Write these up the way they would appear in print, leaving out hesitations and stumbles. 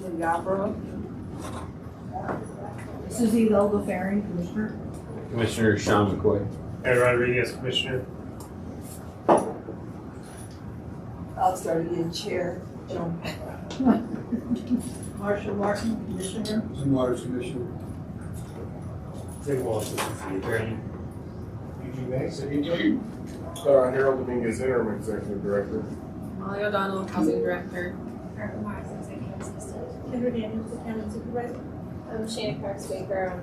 Commissioner Yarborough. Susie Vogel Ferry, Commissioner. Commissioner Sean McCoy. Ed Rodriguez, Commissioner. I'll start again, Chair Joan. Marshall Martin, Commissioner. Jim Waters, Commissioner. Dick Wallace, City Attorney. Eugene May, City Attorney. Harold Dominguez, Interim Executive Director. Molly O'Donnell, Housing Director. Kendra Daniels, Accounting Supervisor. I'm Shannon Parks Baker on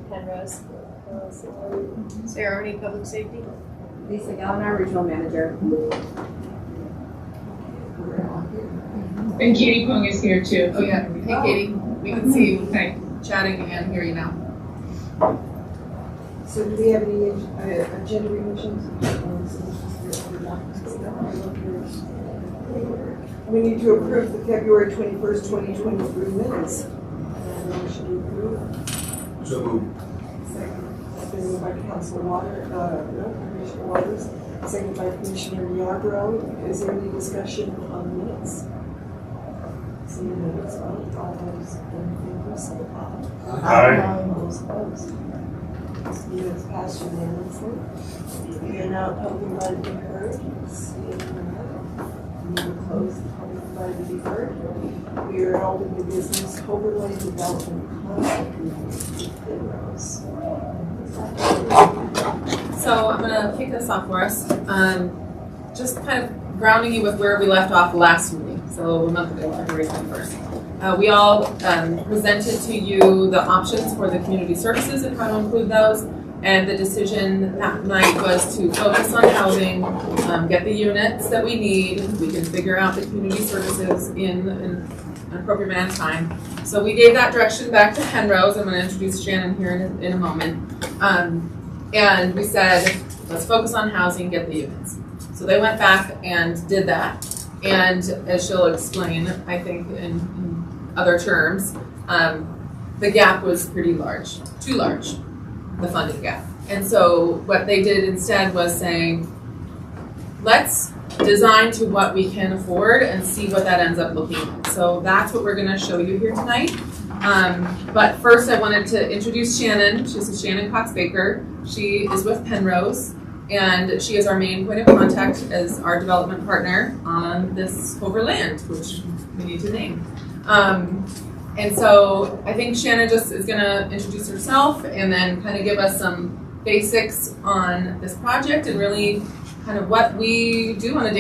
Penrose. Sarah Ernie, Public Safety. Lisa Gallagher, Regional Manager. And Katie Pung is here too. Oh yeah, hey Katie, we can see you chatting and hear you now. So do we have any agenda revisions? We need to approve the February 21st, 2023 minutes. And motion to approve. So moved. Second. That's been moved by Councilor Commissioner Waters. Second by Commissioner Yarborough. Is there any discussion on the minutes? Seeing the minutes, all those in favor say aye. Aye. All those opposed. This meeting is passed unanimously. We are now public right to be heard. Seeing none, we will close the public right to be heard. We are open to business overlay development concept review. So I'm gonna kick this off for us. Just kind of grounding you with where we left off last meeting. So a month ago, February 21st. We all presented to you the options for the community services and how to include those. And the decision that night was to focus on housing, get the units that we need. We can figure out the community services in an appropriate amount of time. So we gave that direction back to Penrose. I'm going to introduce Shannon here in a moment. And we said, let's focus on housing, get the units. So they went back and did that. And as she'll explain, I think in other terms, the gap was pretty large, too large, the funding gap. And so what they did instead was saying, let's design to what we can afford and see what that ends up looking like. So that's what we're gonna show you here tonight. But first I wanted to introduce Shannon. She's Shannon Cox-Baker. She is with Penrose, and she is our main point of contact as our development partner on this overland, which we need to name. And so I think Shannon just is gonna introduce herself and then kind of give us some basics on this project and really kind of what we do on a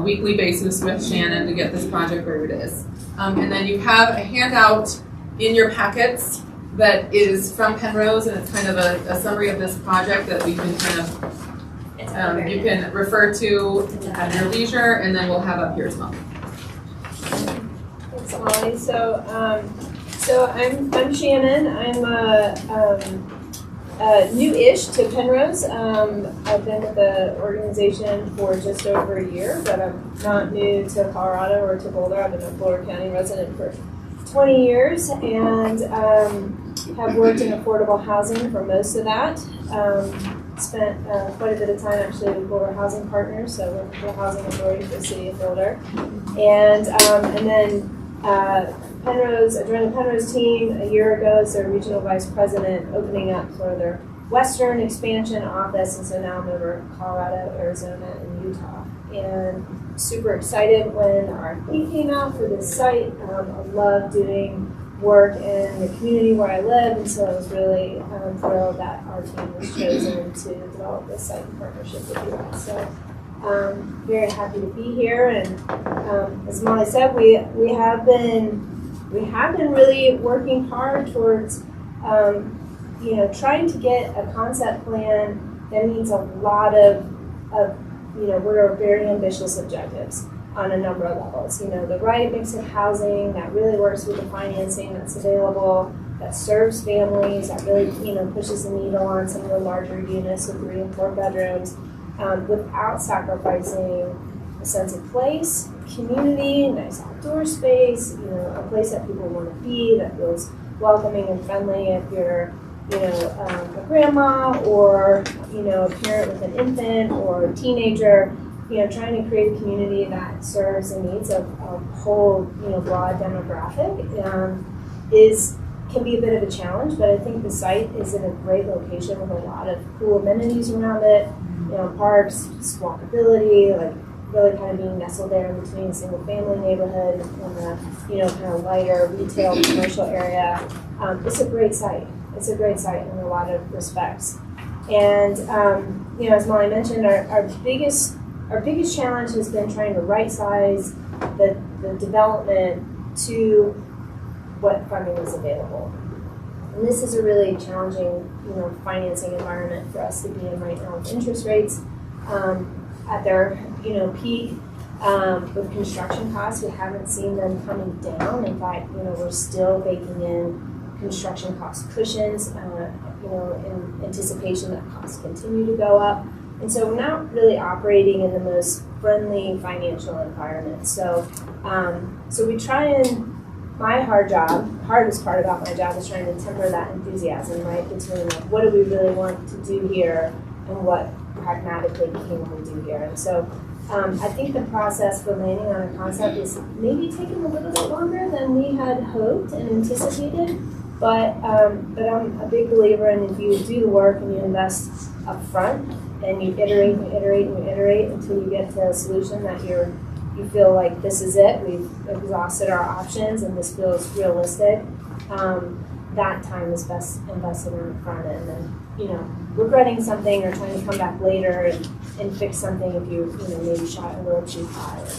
weekly basis with Shannon to get this project where it is. And then you have a handout in your packets that is from Penrose, and it's kind of a summary of this project that we can kind of, you can refer to at your leisure, and then we'll have up here as well. Thanks, Molly. So I'm Shannon. I'm new-ish to Penrose. I've been with the organization for just over a year, but I'm not new to Colorado or to Boulder. I've been a Boulder County resident for 20 years and have worked in affordable housing for most of that. Spent quite a bit of time actually with Boulder Housing Partners, so worked for the Housing Authority for the City of Boulder. And then Penrose, I joined the Penrose team a year ago as their regional vice president, opening up for their Western expansion office, and so now I'm over Colorado, Arizona, and Utah. And super excited when RFP came out for this site. I love doing work in the community where I live, and so I was really thrilled that our team was chosen to develop this site in partnership with you guys. So very happy to be here, and as Molly said, we have been really working hard towards trying to get a concept plan that meets a lot of what are very ambitious objectives on a number of levels. The right mix of housing that really works with the financing that's available, that serves families, that really pushes the needle on some of the larger units with 3 and 4 bedrooms, without sacrificing a sense of place, community, nice outdoor space, a place that people want to be, that feels welcoming and friendly if you're a grandma or a parent with an infant or a teenager. trying to create a community that serves the needs of a whole, broad demographic can be a bit of a challenge, but I think the site is in a great location with a lot of cool amenities around it, parks, walkability, like really kind of being nestled there in between a single family neighborhood and the, kind of lighter retail commercial area. It's a great site. It's a great site in a lot of respects. And, as Molly mentioned, our biggest challenge has been trying to right size the development to what funding is available. And this is a really challenging, financing environment for us to be in right now with interest rates at their, peak. With construction costs, we haven't seen them coming down. In fact, we're still baking in construction cost cushions, in anticipation that costs continue to go up. And so we're not really operating in the most friendly financial environment. So, so we try and, my hardest part about my job is trying to temper that enthusiasm, right, between like, what do we really want to do here and what pragmatically can we do here. And so I think the process for landing on a concept is maybe taking a little bit longer than we had hoped and anticipated, but I'm a big believer in if you do the work and you invest up front and you iterate and iterate and iterate until you get to a solution that you feel like this is it, we've exhausted our options and this feels realistic, that time is best invested in the front end. And, regretting something or trying to come back later and fix something if you, maybe shot a little too high or,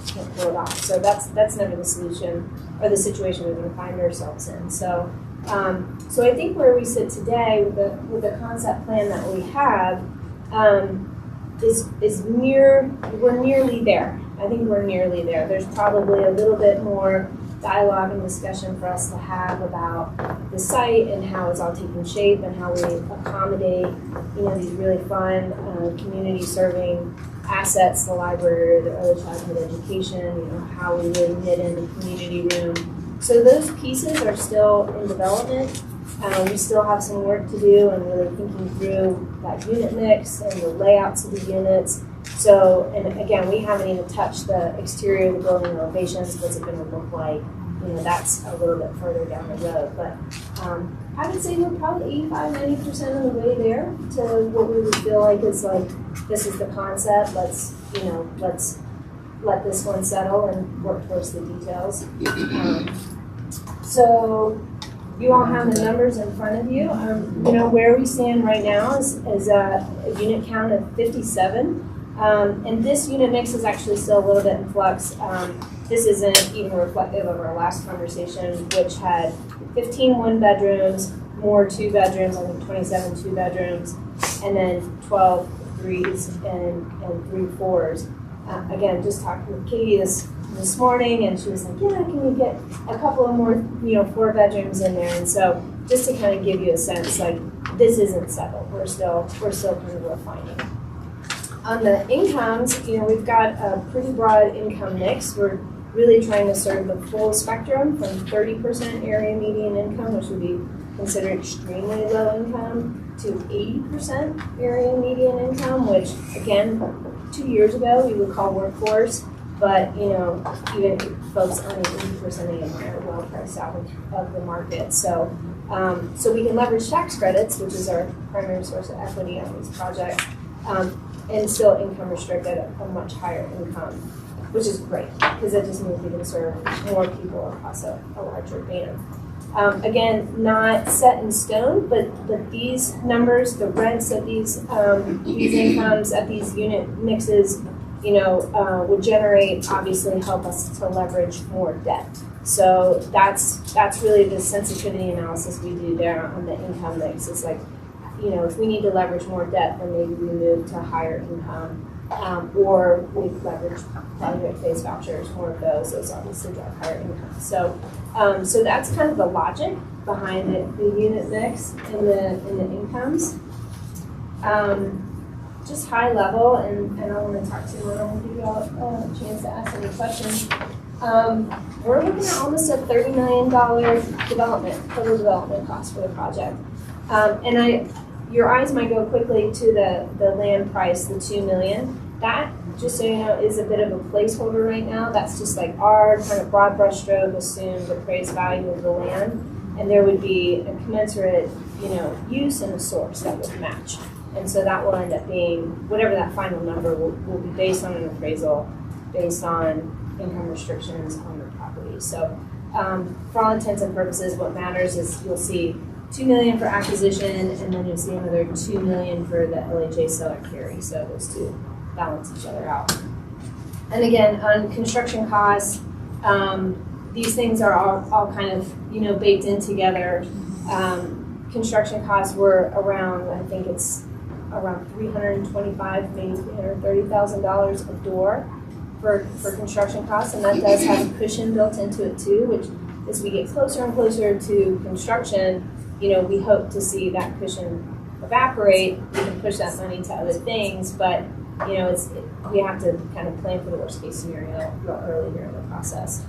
can't pull it off. So that's never the solution or the situation we're going to find ourselves in. So, so I think where we sit today with the concept plan that we have, we're nearly there. I think we're nearly there. There's probably a little bit more dialogue and discussion for us to have about the site and how it's all taking shape and how we accommodate, these really fun community serving assets, the library, the early childhood education, how we really knit in the community room. So those pieces are still in development. We still have some work to do and really thinking through that unit mix and the layouts of the units. So, and again, we haven't even touched the exterior of the building elevations. What's it going to look like? That's a little bit further down the road. But I would say we're probably 85–90% of the way there to what we would feel like is like, this is the concept. Let's let this one settle and work towards the details. So you all have the numbers in front of you. Where we stand right now is a unit count of 57. And this unit mix is actually still a little bit in flux. This isn't even reflective of our last conversation, which had 15 one-bedrooms, more two-bedrooms, I think 27 two-bedrooms, and then 12 threes and 3 fours. Again, just talked with Katie this morning, and she was like, yeah, can we get a couple of more, 4 bedrooms in there? And so just to kind of give you a sense, like, this isn't settled. We're still kind of refining. On the incomes, we've got a pretty broad income mix. We're really trying to serve the full spectrum from 30% area median income, which would be considered extremely low income, to 80% area median income, which again, 2 years ago we would call workforce, but even folks earning 80% AMI are well priced out of the market. So, so we can leverage tax credits, which is our primary source of equity on these projects, and still income restricted at a much higher income, which is great because it just means we can serve more people across a larger band. Again, not set in stone, but these numbers, the rents at these incomes at these unit mixes, would generate, obviously help us to leverage more debt. So that's really the sensitivity analysis we do there on the income mix. It's like, if we need to leverage more debt, then maybe we move to higher income, or we leverage project phase vouchers, more of those obviously drive higher income. So, so that's kind of the logic behind the unit mix and the incomes. Just high level, and I want to talk to you, and I want to give you all a chance to ask any questions. We're looking at almost a $30 million total development cost for the project. And your eyes might go quickly to the land price, the $2 million. That, just so you know, is a bit of a placeholder right now. That's just like our kind of broad brushstroke assumed appraised value of the land, and there would be a commensurate, use and a source that would match. And so that will end up being, whatever that final number will be based on an appraisal, based on income restrictions on the property. So for all intents and purposes, what matters is you'll see $2 million for acquisition, and then you'll see another $2 million for the LHA seller carry. So those two balance each other out. And again, on construction costs, these things are all kind of, baked in together. Construction costs were around, I think it's around $325,000, maybe $330,000 a door for construction costs, and that does have a cushion built into it too, which as we get closer and closer to construction, we hope to see that cushion evaporate. We can push that money to other things, but we have to kind of plan for the worst case scenario real early here in the process.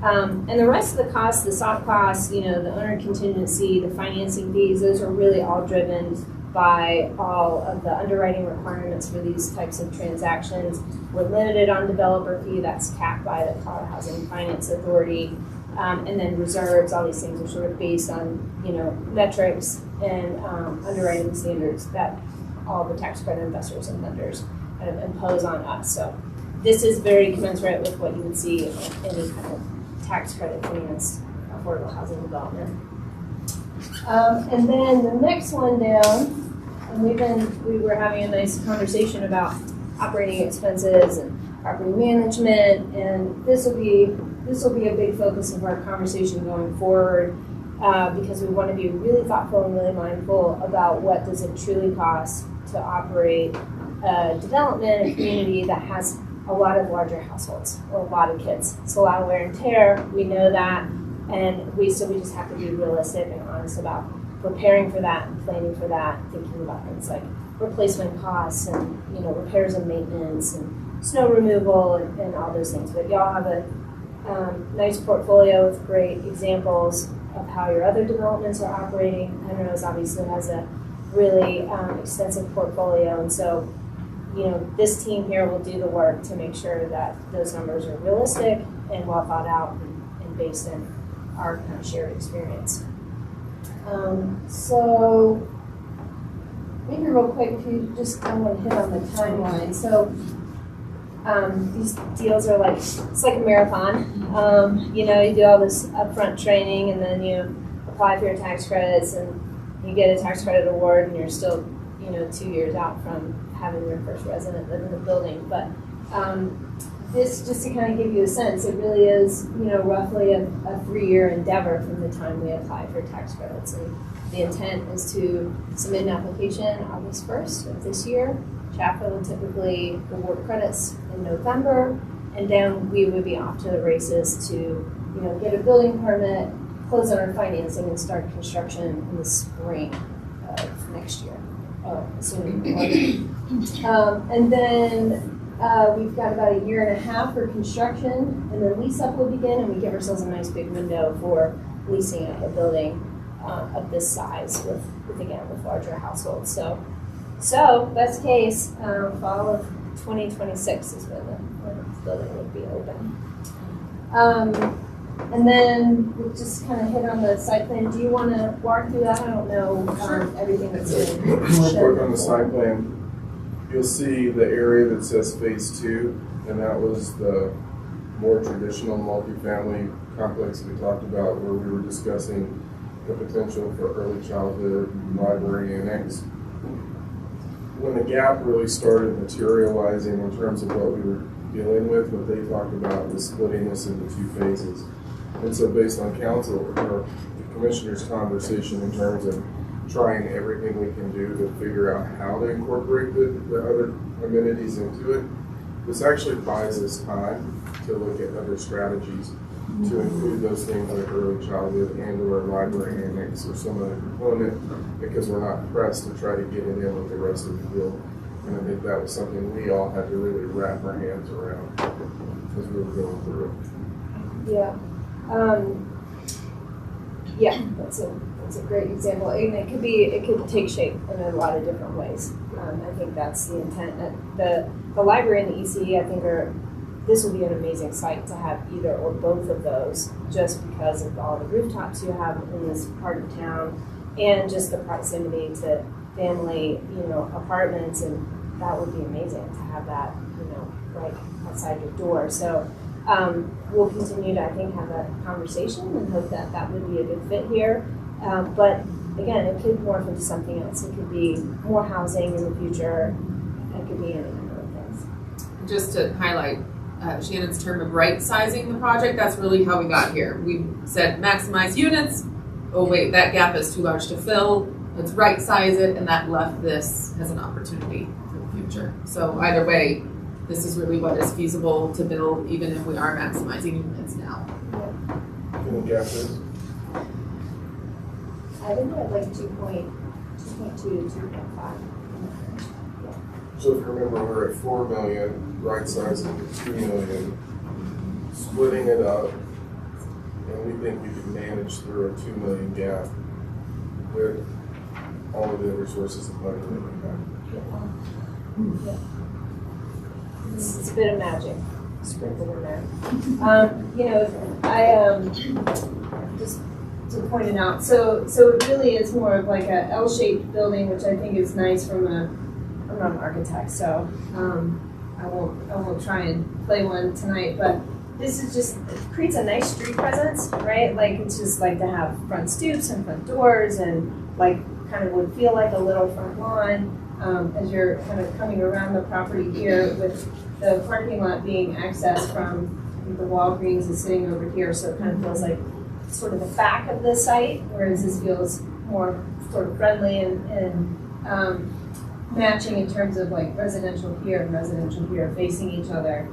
And the rest of the costs, the soft costs, the owner contingency, the financing fees, those are really all driven by all of the underwriting requirements for these types of transactions. We're limited on developer fee, that's capped by the Colorado Housing Finance Authority. And then reserves, all these things are sort of based on, metrics and underwriting standards that all the tax credit investors and lenders kind of impose on us. So this is very commensurate with what you would see in any kind of tax credit finance affordable housing development. And then the next one down, and we were having a nice conversation about operating expenses and property management, and this will be a big focus of our conversation going forward, because we want to be really thoughtful and really mindful about what does it truly cost to operate a development, a community that has a lot of larger households or a lot of kids. It's a lot of wear and tear, we know that, and we just have to be realistic and honest about preparing for that and planning for that, thinking about things like replacement costs and repairs and maintenance and snow removal and all those things. But y'all have a nice portfolio with great examples of how your other developments are operating. Penrose obviously has a really extensive portfolio, and so this team here will do the work to make sure that those numbers are realistic and well thought out and based in our kind of shared experience. So maybe real quick, if you just I want to hit on the timeline. So these deals are it's like a marathon. You do all this upfront training, and then you apply for your tax credits, and you get a tax credit award, and you're still 2 years out from having your first resident live in the building. But this, just to kind of give you a sense, it really is roughly a 3-year endeavor from the time we apply for tax credits. And the intent is to submit an application August 1st of this year. CHAPA will typically award credits in November, and then we would be off to the races to get a building permit, close on our financing, and start construction in the spring of next year. Assuming and then we've got about 1.5 years for construction, and then lease up will begin, and we give ourselves a nice big window for leasing up a building of this size with larger households. So best case, fall of 2026 is when the building would be open. And then we'll just kind of hit on the site plan. Do you want to walk through that? I don't know everything that's in. Real quick on the site plan, you'll see the area that says phase 2, and that was the more traditional multifamily complex we talked about, where we were discussing the potential for early childhood, library annex. When the gap really started materializing in terms of what we were dealing with, what they talked about was splitting this into 2 phases. And so based on council or the commissioner's conversation in terms of trying everything we can do to figure out how to incorporate the other amenities into it, this actually buys us time to look at other strategies to include those things like early childhood and or library annex or some other component, because we're not pressed to try to get it in with the rest of the deal. And I think that was something we all had to really wrap our hands around as we were going through it. Yeah. Yeah, that's a great example, and it could take shape in a lot of different ways. I think that's the intent. The library and the ECE, I think, this would be an amazing site to have either or both of those, just because of all the rooftops you have in this part of town, and just the proximity to family, apartments, and that would be amazing to have that, right outside your door. So we'll continue to, I think, have a conversation and hope that that would be a good fit here. But again, it could morph into something else. It could be more housing in the future. It could be any number of things. Just to highlight Shannon's term of right sizing the project, that's really how we got here. We said maximize units. Oh wait, that gap is too large to fill. Let's right size it, and that left this as an opportunity for the future. So either way, this is really what is feasible to build, even if we are maximizing units now. Can the gap is? I think I'd like 2.2 to 2.5. So if you remember, we're at 4 million, right sizing to 2 million, splitting it up, and we think we can manage through a 2 million gap with all of the other sources of money that we have. It's a bit of magic sprinkled in there. Just to point it out, so it really is more of like a L-shaped building, which I think is nice I'm not an architect, so I won't try and play one tonight, but this is just, it creates a nice street presence, right? Like, it's just like to have front stoops and front doors, and like kind of would feel like a little front lawn as you're kind of coming around the property here, with the parking lot being accessed from, I think the Walgreens is sitting over here, so it kind of feels like sort of the back of the site, whereas this feels more sort of friendly and matching in terms of like residential here and residential here facing each other.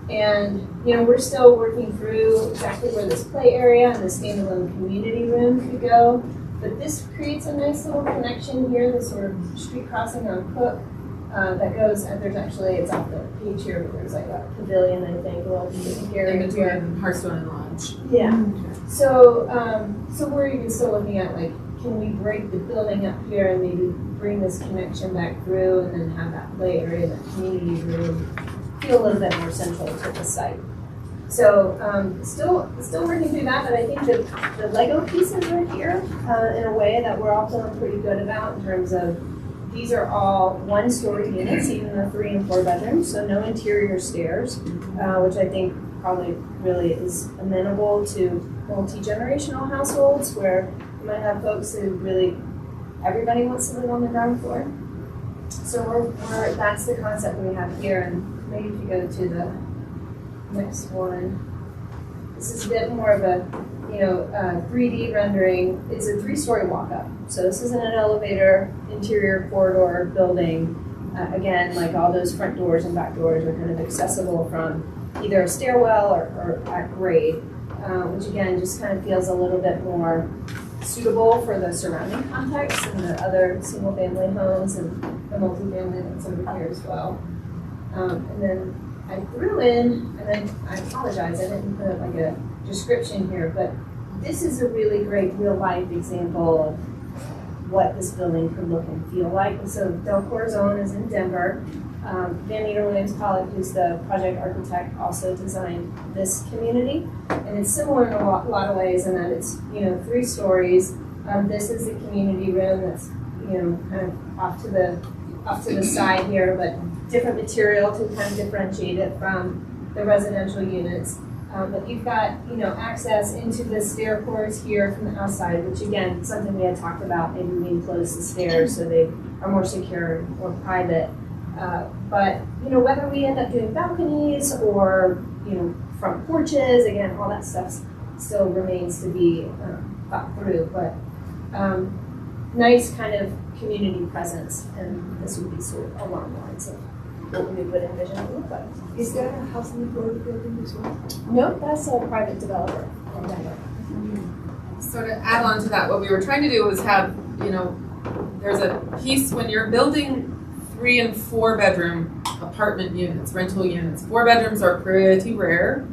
And we're still working through exactly where this play area and the standalone community room could go, but this creates a nice little connection here, this sort of street crossing on Cook that goes, and it's off the page here, but there's like a pavilion, I think, a little area In here. between Hearthstone and Lodge. Yeah. So we're even still looking at like, can we break the building up here and maybe bring this connection back through, and then have that play area, that community room, feel a little bit more central to the site. So still working through that, but I think the Lego pieces are here in a way that we're all feeling pretty good about, in terms of these are all one-story units, even the 3 and 4 bedrooms, so no interior stairs, which I think probably really is amenable to multi-generational households, where you might have folks who really, everybody wants to live on the ground floor. So that's the concept we have here, and maybe if you go to the next one, this is a bit more of a 3D rendering. It's a 3-story walk-up, so this isn't an elevator, interior corridor building. Again, like all those front doors and back doors are kind of accessible from either a stairwell or at grade, which again just kind of feels a little bit more suitable for the surrounding context and the other single-family homes and the multifamily that's over here as well. And then I threw in, and then I apologize, I didn't put like a description here, but this is a really great real-life example of what this building could look and feel like. So Del Corazon is in Denver. Van Meter Williams Pollock, who's the project architect, also designed this community, and it's similar in a lot of ways in that it's 3 stories. This is the community room that's kind of off to the side here, but different material to kind of differentiate it from the residential units. But you've got access into the stair course here from the outside, which again something we had talked about. Maybe we can close the stairs so they are more secure, more private. But whether we end up doing balconies or front porches, again, all that stuff still remains to be thought through. But nice kind of community presence, and this would be sort of along the lines of what we would envision it look like. Is that a housing authority building as well? Nope, that's a private developer in Denver. So to add on to that, what we were trying to do was have, there's a piece when you're building 3 and 4 bedroom apartment units, rental units. 4 bedrooms are pretty rare.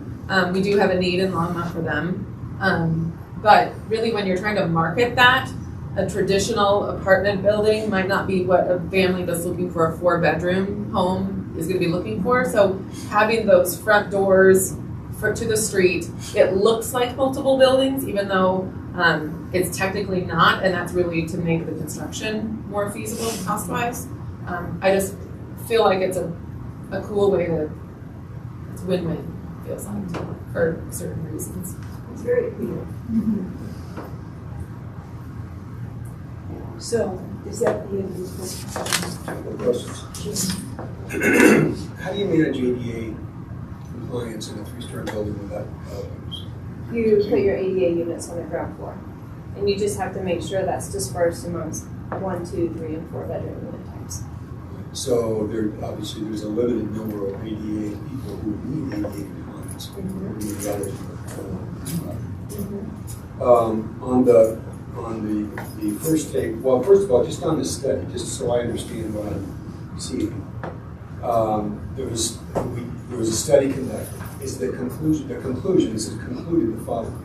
We do have a need in Longmont for them. But really, when you're trying to market that, a traditional apartment building might not be what a family that's looking for a 4-bedroom home is going to be looking for. So having those front doors to the street, it looks like multiple buildings, even though it's technically not, and that's really to make the construction more feasible cost-wise. I just feel like it's a cool way to, it's win-win, feels like, for certain reasons. It's very appealing. So, is that the end of this Questions? How do you manage ADA compliance in a 3-story building without elevators? You put your ADA units on the ground floor, and you just have to make sure that's dispersed amongst 1, 2, 3, and 4 bedroom unit types. So obviously there's a limited number of ADA people who need ADA compliance. On the first take, well, first of all, just on the study, just so I understand what I'm seeing, there was a study conducted. The conclusion is it concluded the following: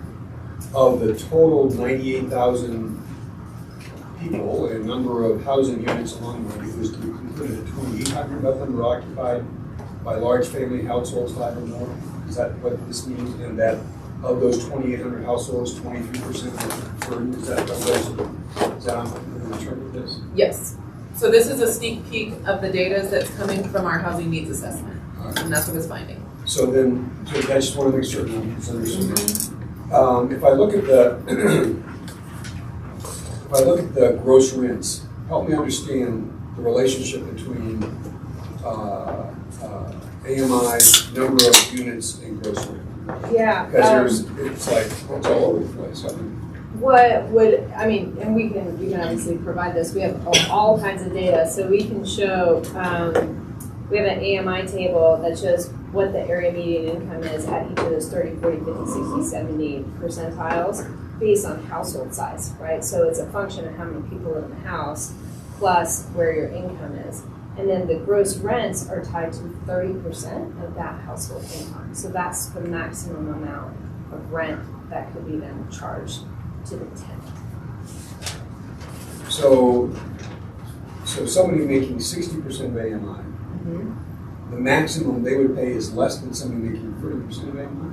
of the total 98,000 people and number of housing units along the way, it was concluded that 2,800 of them were occupied by large family households, 5 or more. Is that what this means? And that of those 2,800 households, 23% were burdened. Is that how I'm going to interpret this? Yes. So this is a sneak peek of the data that's coming from our housing needs assessment, and that's what it's finding. So then, I just want to make certain I'm understanding. If I look at the gross rents, help me understand the relationship between AMI, number of units, and gross rent. Yeah. Because it's all over the place. And you can obviously provide this. We have all kinds of data, so we can show, we have an AMI table that shows what the area median income is at each of those 30, 40, 50, 60, 70 percentiles based on household size, right? So it's a function of how many people live in the house plus where your income is. And then the gross rents are tied to 30% of that household income. So that's the maximum amount of rent that could be then charged to the tenant. So somebody making 60% of AMI, the maximum they would pay is less than somebody making 30% of AMI?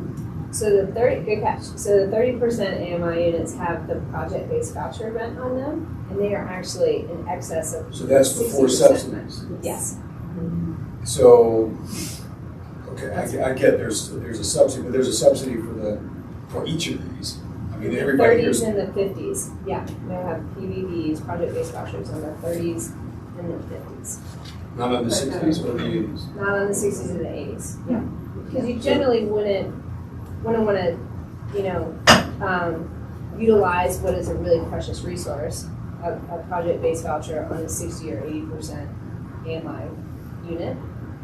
So the 30% AMI units have the project-based voucher rent on them, and they are actually in excess of. So that's before subsidies? Yes. So, okay, I get there's a subsidy, but there's a subsidy for each of these. I mean, everybody 30s and the 50s, yeah. They have PVVs, project-based vouchers on the 30s and the 50s. Not on the 60s or the 80s? Not on the 60s and the 80s, yeah. Because you generally wouldn't want to, utilize what is a really precious resource, a project-based voucher on a 60 or 80% AMI unit.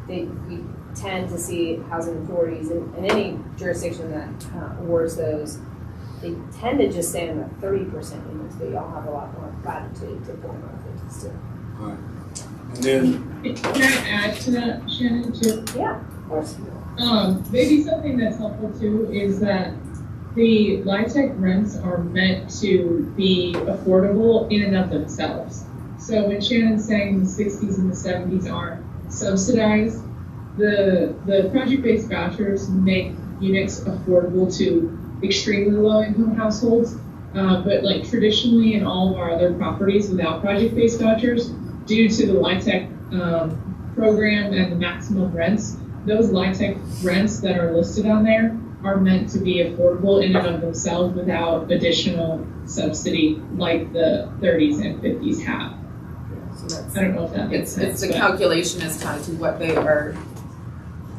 We tend to see housing authorities in any jurisdiction that awards those, they tend to just stay on the 30% units, but y'all have a lot more latitude to put them on 50s too. All right. And then, Can I add to that, Shannon, too? Yeah, of course. Maybe something that's helpful too is that the LHAAB rents are meant to be affordable in and of themselves. So when Shannon's saying the 60s and the 70s aren't subsidized, the project-based vouchers make units affordable to extremely low-income households. But like traditionally in all of our other properties without project-based vouchers, due to the LHAAB program and the maximum rents, those LHAAB rents that are listed on there are meant to be affordable in and of themselves without additional subsidy like the 30s and 50s have. So I don't know if that makes sense. It's the calculation is tied to what their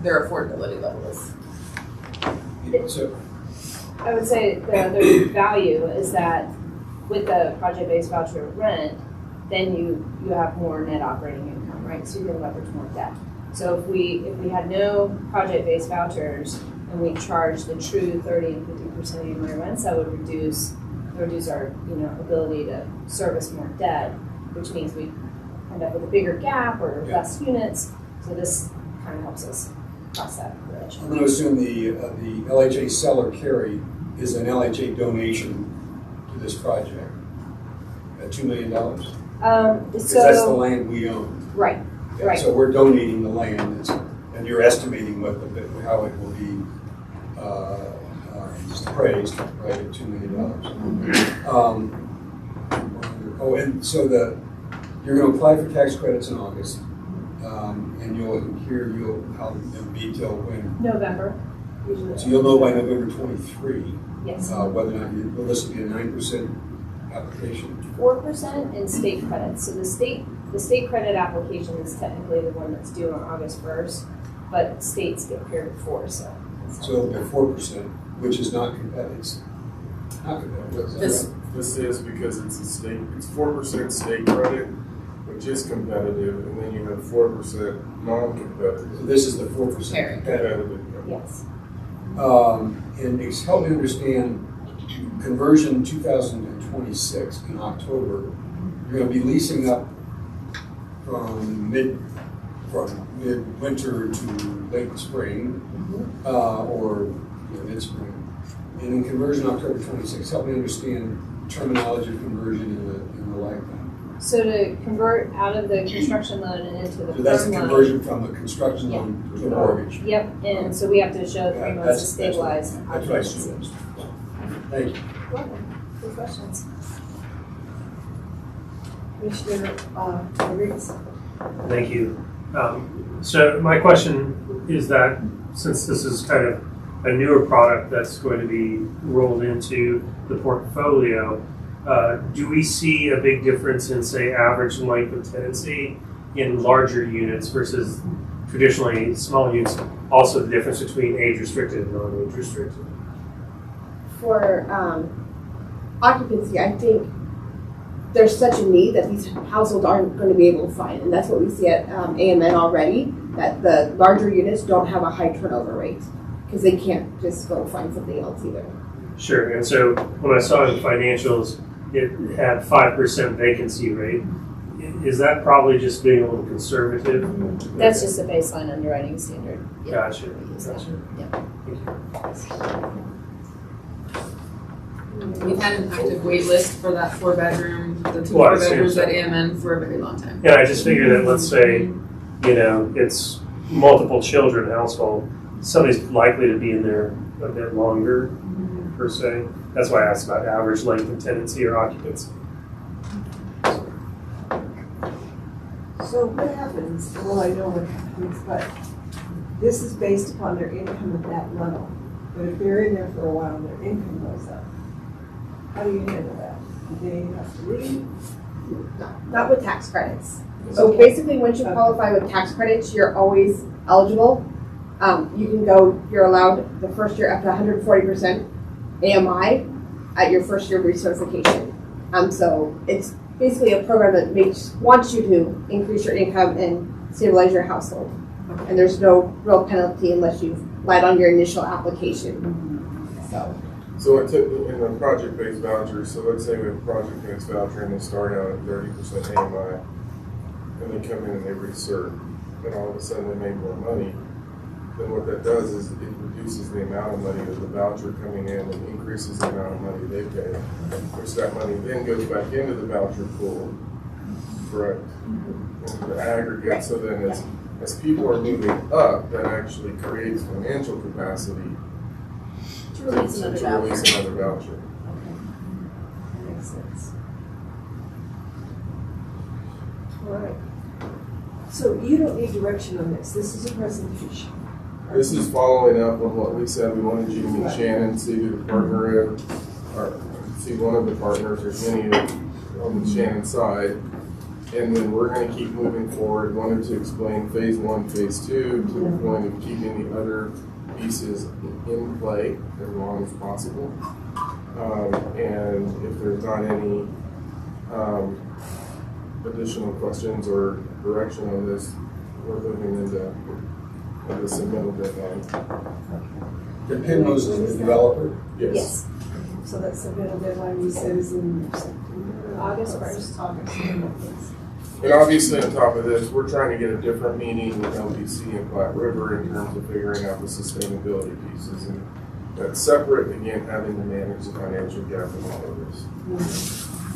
affordability level is. so, I would say the value is that with the project-based voucher rent, then you have more net operating income, right? So you can leverage more debt. So if we had no project-based vouchers and we charged the true 30 and 50% AMI rents, that would reduce our ability to service more debt, which means we end up with a bigger gap or less units. So this kind of helps us cross that bridge. I'm going to assume the LHA seller carry is an LHA donation this project? At $2 million? Because that's the land we own. Right, Yeah, right. So we're donating the land, and you're estimating how it will be just appraised, right, at $2 million. And so you're going to apply for tax credits in August, and you'll be till when? November, usually. So you'll know by November 23 Yes. whether or not will this be a 9% application. 4% in state credits. So the state credit application is technically the one that's due on August 1st, but states get period 4, so. So it'll be 4%, which is not competitive. It's not competitive. Is that This- right? This is because it's 4% state credit, which is competitive, and then you have 4% non-competitive. So this is the 4% Very. competitive. Yes. And help me understand, conversion 2026 in October, you're going to be leasing up from mid-winter to late spring, or mid-spring. And in conversion October 26, help me understand terminology of conversion in the life plan. So to convert out of the construction loan and into the So that's the firm loan. conversion from the construction loan to the mortgage. Yep, and so we have to show 3 months to That's stabilize. what I occupancy. assumed. Thank you. Welcome. Good questions. Commissioner Rodriguez. Thank you. So my question is that since this is kind of a newer product that's going to be rolled into the portfolio, do we see a big difference in, say, average length of tenancy in larger units versus traditionally small units? Also, the difference between age restricted and non-age restricted. For occupancy, I think there's such a need that these households aren't going to be able to find, and that's what we see at AMN already, that the larger units don't have a high turnover rate because they can't just go find something else either. Sure. And so when I saw in financials, it had 5% vacancy rate. Is that probably just being a little conservative? That's just a baseline underwriting standard. Gotcha. Yeah. We've had an active wait list for that 4-bedroom, the 2 Well, I 4-bedrooms assume at so. AMN for a very long time. Yeah, I just figured that, let's say, it's multiple children household, somebody's likely to be in there a bit longer, per se. That's why I asked about average length of tenancy or occupancy. So what happens, well, I know what happens, but this is based upon their income at that level. But if they're in there for a while and their income goes up, how do you handle that? Do they have to leave? Not with tax credits. So basically, once you qualify with tax credits, you're always eligible. You can go, you're allowed the first year up to 140% AMI at your first year of recertification. So it's basically a program that wants you to increase your income and stabilize your household. And there's no real penalty unless you've lied on your initial application. So it took in the project-based voucher, so let's say we have a project-based voucher and they start out at 30% AMI, and they come in and they recert, and all of a sudden they make more money, then what that does is it reduces the amount of money of the voucher coming in and increases the amount of money they pay, which that money then goes back into the voucher pool, correct? Into the aggregate, so then as people are moving up, that actually creates financial capacity To release another to release voucher. another voucher. That makes sense. All right. So you don't need direction on this. This is a presentation. This is following up on what we said. We wanted you to meet Shannon, see who the partner is, or see one of the partners, there's many on the Shannon side. And then we're going to keep moving forward. Wanted to explain phase 1, phase 2, to the point of keeping the other pieces in play as long as possible. And if there's not any additional questions or direction on this, we're moving into the submittal deadline. The Penrose is the developer? Yes. So that's the middle deadline you said is in September. August 1st. August. And obviously on top of this, we're trying to get a different meeting with LBC and Platte River in terms of figuring out the sustainability pieces. And That's separate, again, having to manage the financial gap in all of this.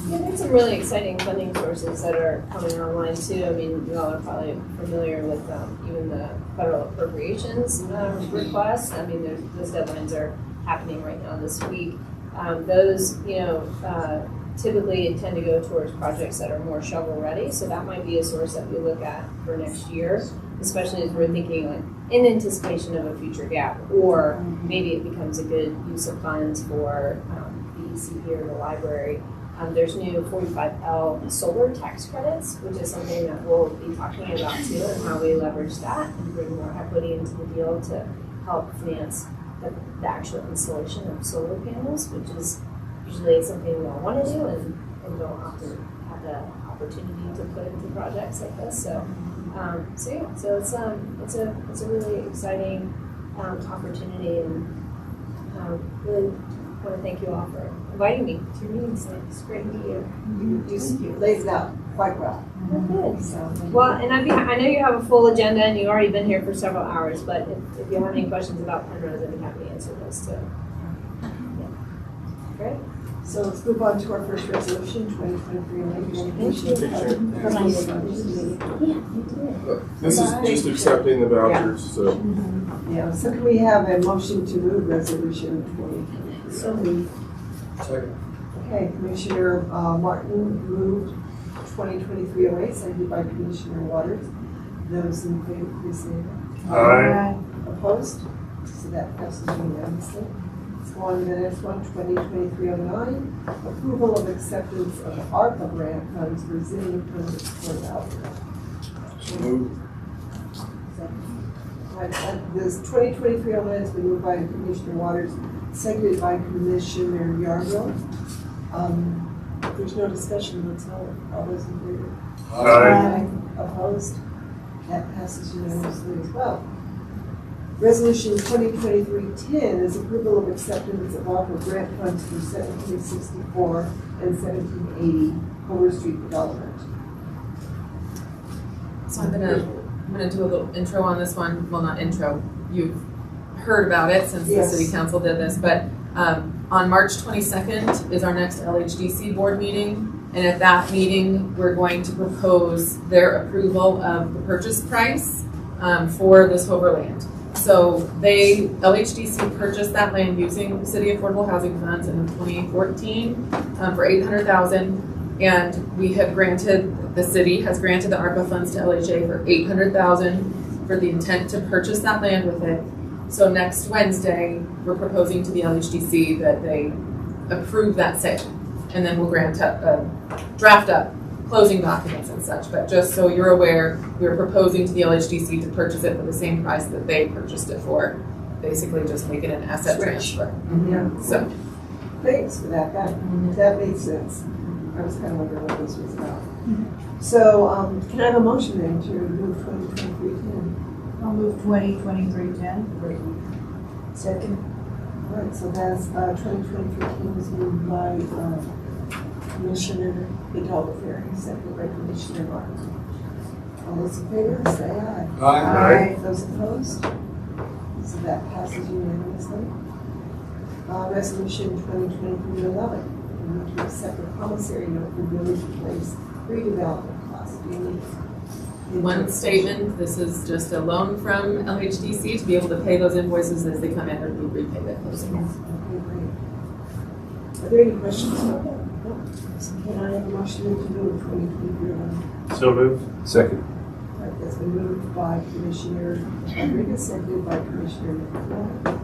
Yeah, there's some really exciting funding sources that are coming online too. I mean, you all are probably familiar with even the federal appropriations requests. I mean, those deadlines are happening right now this week. Those, typically tend to go towards projects that are more shovel ready. So that might be a source that we look at for next year, especially as we're thinking like in anticipation of a future gap, or maybe it becomes a good use of funds for the ECP or the library. There's new 45L solar tax credits, which is something that we'll be talking about too, and how we leverage that and bring more equity into the deal to help finance the actual installation of solar panels, which is usually something we all want to do and don't often have the opportunity to put into projects like this. So it's a really exciting opportunity, and really want to thank you all for inviting me to your meetings. It's great to be here. You laid it out quite well. Good. So, Well, and I know you have a full agenda and you've already been here for several hours, but if you have any questions about Penrose, I'd be happy to answer those too. Yeah. Great. So let's move on to our first resolution, 2023 This is just accepting the vouchers, so. Yeah, so can we have a motion to move resolution 2023? So moved. Second. Okay, Commissioner Martin moved 2023-08, seconded by Commissioner Waters. Those in favor, please say aye. Aye. Opposed? So that passes unanimously. Let's go on to the next one, 2023-09, approval of acceptance of ARPA grant funds for Zinni permits for Valley. So moved. Right, this 2023-09 has been moved by Commissioner Waters, seconded by Commissioner Yarville. If there's no discussion, let's know. All those in favor? Aye. Opposed? That passes unanimously as well. Resolution 2023-10 is approval of acceptance of ARPA grant funds for 1764 and 1780 Homer Street development. So I'm gonna do a little intro on this one. Well, not intro. You've heard about it since Yes. the City Council did this, but on March 22nd is our next LHDC board meeting. And at that meeting, we're going to propose their approval of the purchase price for this overland. So LHDC purchased that land using City Affordable Housing Funds in 2014 for $800,000. And we have the city has granted the ARPA funds to LHA for $800,000 for the intent to purchase that land with it. So next Wednesday, we're proposing to the LHDC that they approve that sale. And then we'll draft up closing documents and such. But just so you're aware, we're proposing to the LHDC to purchase it for the same price that they purchased it for. Basically just make it an asset transfer. Yeah. So. Thanks for that. That makes sense. I was kind of wondering what this was about. So can I have a motion then to move 2023-10? I'll move 2023-10. Second. All right, so that's 2023-10 was moved by Commissioner Hidalgo Ferry, second by Commissioner Martin. All those in favor, say aye. Aye. Those opposed? So that passes unanimously. Resolution 2023-11. We need to accept a promissory note for Village Place redevelopment costs. Do you need One statement, this is just a loan from LHDC to be able to pay those invoices as they come in or be repaid at closing. Okay, great. Are there any questions about that? No. So can I have a motion to move 2023-11? So moved. Second. All right, that's been moved by Commissioner Rodriguez, seconded by Commissioner McCoy.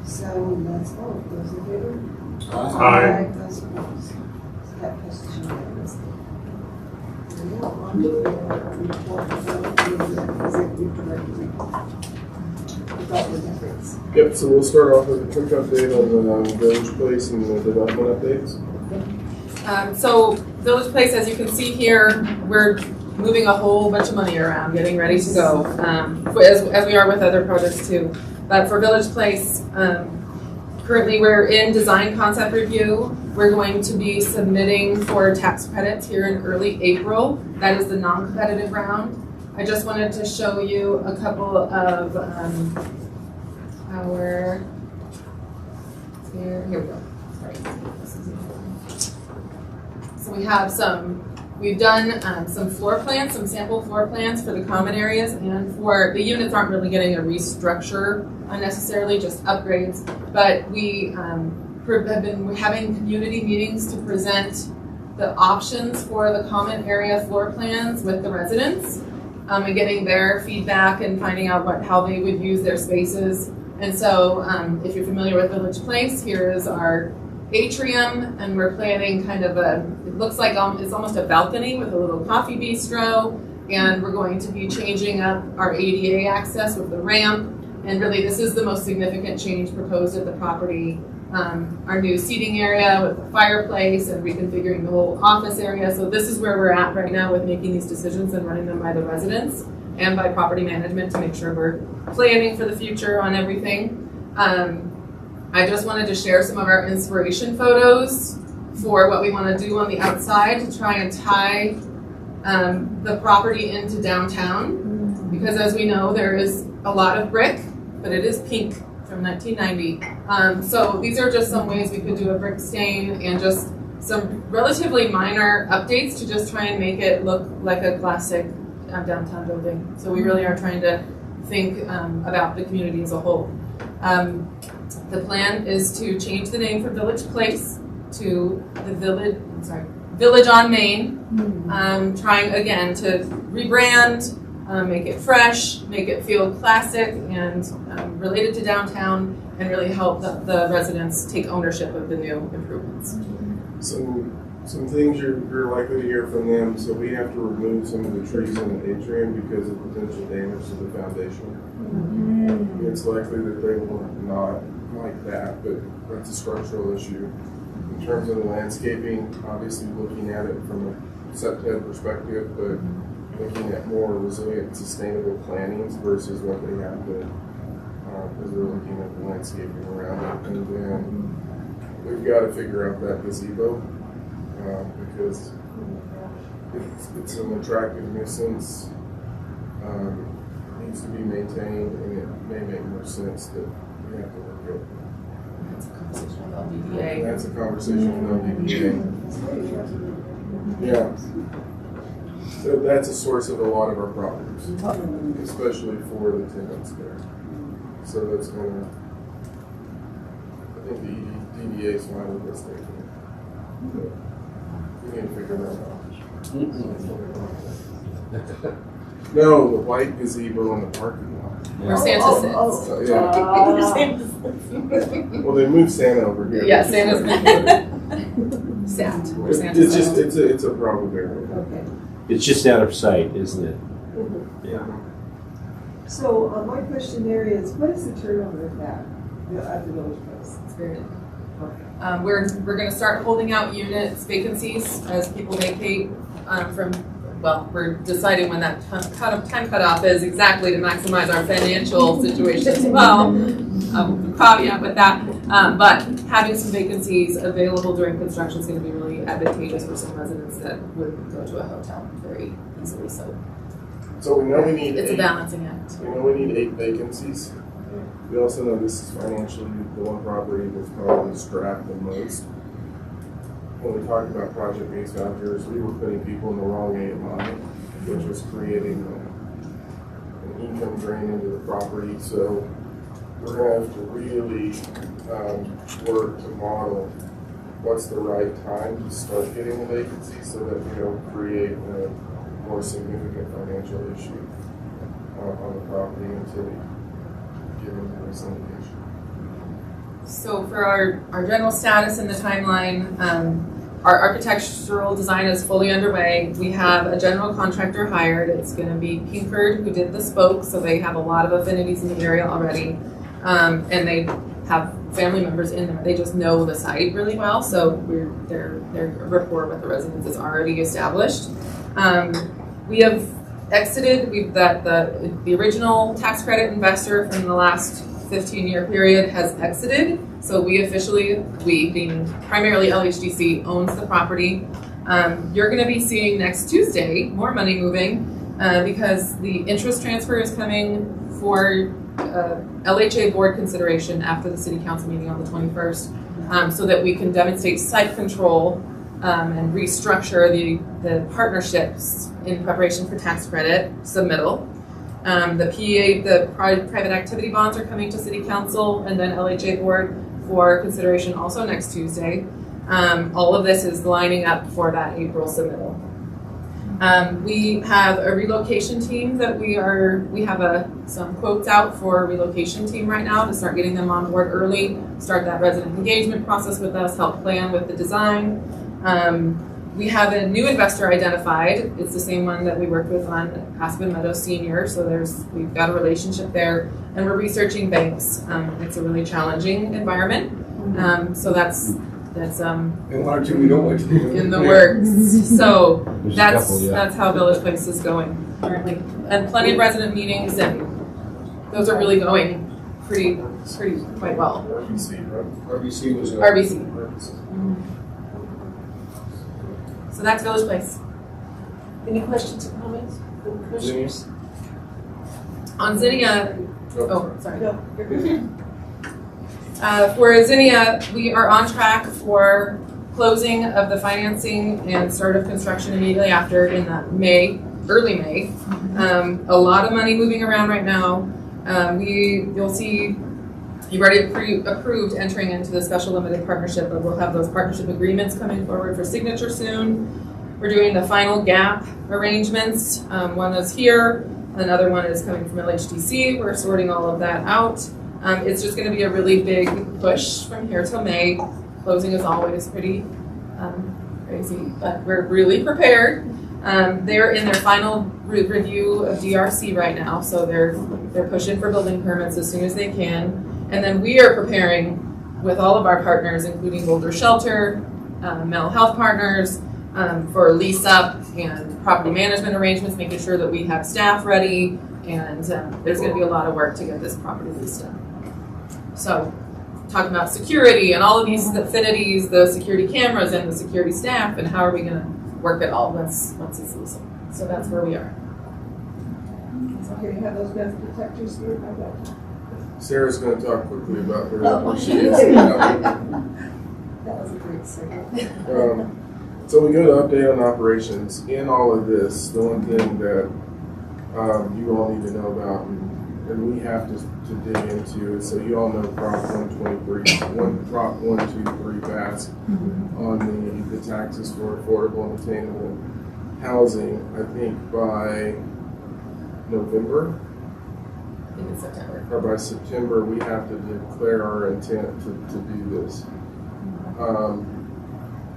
So let's vote. Those in favor? Aye. Those opposed? So that passes unanimously. And now on to the report of the executive director. Development efforts. Yep, so we'll start off with a quick update on the Village Place and the development updates. So Village Place, as you can see here, we're moving a whole bunch of money around, getting ready to go, as we are with other projects too. But for Village Place, currently we're in design concept review. We're going to be submitting for tax credits here in early April. That is the non-competitive round. I just wanted to show you a couple of our Here we go. Sorry. So we have we've done some floor plans, some sample floor plans for the common areas, and for the units aren't really getting a restructure unnecessarily, just upgrades. But we have been having community meetings to present the options for the common area floor plans with the residents, and getting their feedback and finding out how they would use their spaces. And so if you're familiar with Village Place, here is our atrium, and we're planning kind of it looks like it's almost a balcony with a little coffee bistro, and we're going to be changing up our ADA access with the ramp. And really, this is the most significant change proposed at the property. Our new seating area with the fireplace and reconfiguring the whole office area. So this is where we're at right now with making these decisions and running them by the residents and by property management to make sure we're planning for the future on everything. I just wanted to share some of our inspiration photos for what we want to do on the outside to try and tie the property into downtown. Because as we know, there is a lot of brick, but it is pink from 1990. So these are just some ways we could do a brick stain and just some relatively minor updates to just try and make it look like a classic downtown building. So we really are trying to think about the community as a whole. The plan is to change the name from Village Place to the Village on Main. Trying again to rebrand, make it fresh, make it feel classic and related to downtown, and really help the residents take ownership of the new improvements. Some things you're likely to hear from them. So we have to remove some of the trees in the atrium because of potential damage to the foundation. It's likely that they will not like that, but that's a structural issue. In terms of the landscaping, obviously looking at it from a set-head perspective, but looking at more resilient, sustainable plantings versus what they have been, because we're looking at the landscaping around it. And then we've got to figure out that gazebo, because it's an attractive nuisance, needs to be maintained, and it may make more sense that we have to look at. That's a conversation with LDDA. That's a conversation with LDDA. Yeah. So that's a source of a lot of our problems, especially for the tenants there. So that's going to, I think the DDA is fine with this thing. But we need to figure that out. No, the white gazebo in the parking lot. Where Santa sits. So, yeah. Well, they moved Santa over here. Yeah, Santa's sat. Where Santa It's sat. just it's a problem area. Okay. It's just out of sight, isn't it? Yeah. So my question there is, what is the turnover of that at the Village Place? It's very good. We're going to start holding out units, vacancies, as people vacate we're deciding when that time cutoff is exactly to maximize our financial situation as well. Caveat with that. But having some vacancies available during construction is going to be really advantageous for some residents that would go to a hotel very easily. So we know we need it's a balancing act. We know we need 8 vacancies. We also know this is financially the one property that's probably strapped the most. When we talked about project-based vouchers, we were putting people in the wrong AMI, which was creating an income drain into the property. So we're going to have to really work to model what's the right time to start getting the vacancy so that we don't create a more significant financial issue on the property until we get into this litigation. So for our general status in the timeline, our architectural design is fully underway. We have a general contractor hired. It's going to be Pinkford, who did the spoke, so they have a lot of affinities in the area already. And they have family members in there. They just know the site really well, so their rapport with the residents is already established. We have exited. We've got the original tax credit investor from the last 15-year period has exited. So we being primarily LHDC, owns the property. You're going to be seeing next Tuesday more money moving because the interest transfer is coming for LHA board consideration after the city council meeting on the 21st, so that we can demonstrate site control and restructure the partnerships in preparation for tax credit submittal. The private activity bonds are coming to city council and then LHA board for consideration also next Tuesday. All of this is lining up for that April submittal. We have a relocation team that we have some quotes out for a relocation team right now to start getting them on board early, start that resident engagement process with us, help plan with the design. We have a new investor identified. It's the same one that we worked with on Aspen Meadows Senior, so we've got a relationship there, and we're researching banks. It's a really challenging environment, so that's And one or two we don't want to do. in the works. So There's a that's couple, yeah. that's how Village Place is going currently, and plenty of resident meetings, and those are really going pretty quite well. RBC, right? RBC was. RBC. So that's Village Place. Any questions or comments from the commissioners? On Zinnia, oh, sorry. No, you're good. For Zinnia, we are on track for closing of the financing and start of construction immediately after in that early May. A lot of money moving around right now. You'll see you've already approved entering into the special limited partnership, but we'll have those partnership agreements coming forward for signature soon. We're doing the final gap arrangements. One is here, another one is coming from LHDC. We're sorting all of that out. It's just going to be a really big push from here till May. Closing is always pretty crazy, but we're really prepared. They're in their final review of DRC right now, so they're pushing for building permits as soon as they can. And then we are preparing with all of our partners, including Boulder Shelter, mental health partners, for lease up and property management arrangements, making sure that we have staff ready, and there's going to be a lot of work to get this property leased up. So, talking about security and all of these affinities, the security cameras and the security staff, and how are we going to work it all once it's leased. So that's where we are. So here you have those metal detectors here. I've got Sarah's going to talk quickly about her. Oh. She is. that was a great segment. So we go to update on operations. In all of this, the one thing that you all need to know about, and we have to dig into, is so you all know Prop 123 passed on the taxes for affordable and attainable housing. I think by November. In September. Or by September, we have to declare our intent to do this.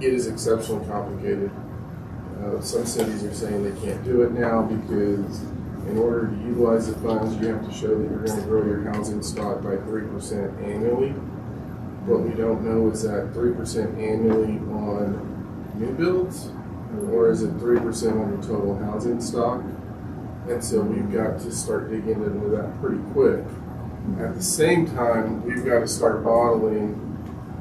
It is exceptionally complicated. Some cities are saying they can't do it now because in order to utilize the funds, you have to show that you're going to grow your housing stock by 3% annually. What we don't know is that 3% annually on new builds, or is it 3% on your total housing stock? And so we've got to start digging into that pretty quick. At the same time, we've got to start modeling,